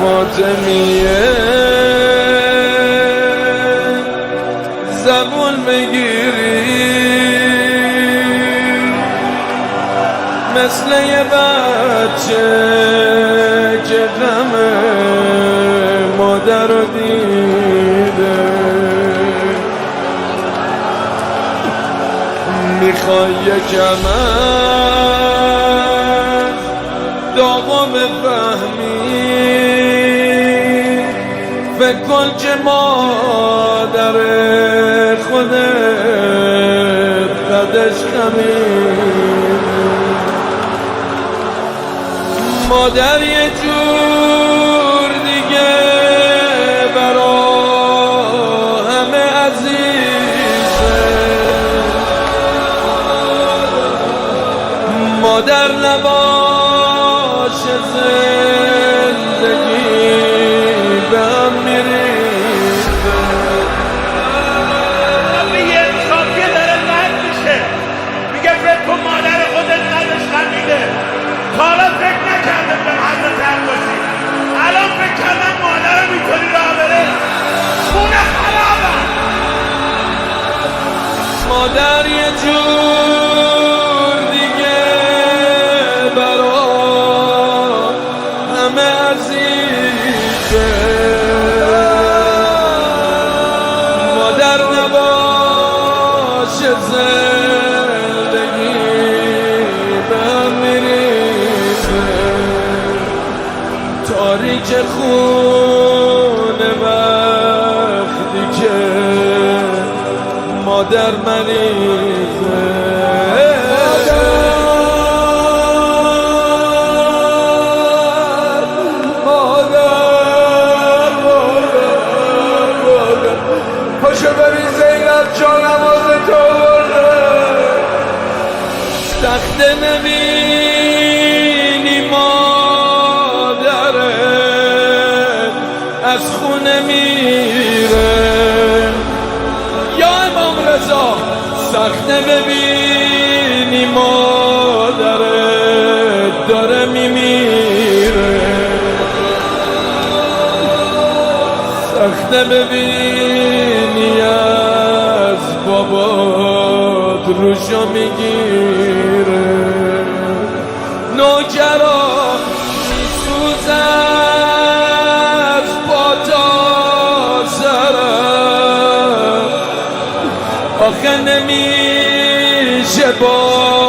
فاطمیه زبون بگیری مثل یه بچه که غم مادر رو دیده میخوای یکم از داغا بفهمی فکر کن که مادر خودت قدش خمیده مادر یه جور دیگه برا همه عزیزه مادر نباشه زندگی به هم میریزه یه صافیه داره رد میشه میگه فکر کن مادر خودت قدش خمیده تا حالا فکر نکردم به حضرت عباسی الان فکر کردم مادر رو میکنی راه بره خونه خرابم مادر یه جور دیگه برا همه عزیزه مادر نباشه زندگی به هم میریزه تاریک خونه وقتی که مادر مریضه پاشو ببین زینب جا نماز تو تخته نبینی مادرت از خونه میره یا امام رضا سخته ببینی مادرت داره میمیره سخته ببینی از بابات روشو میگیره نوکرا میسوزه از پا تا سرم آخه نمیشه با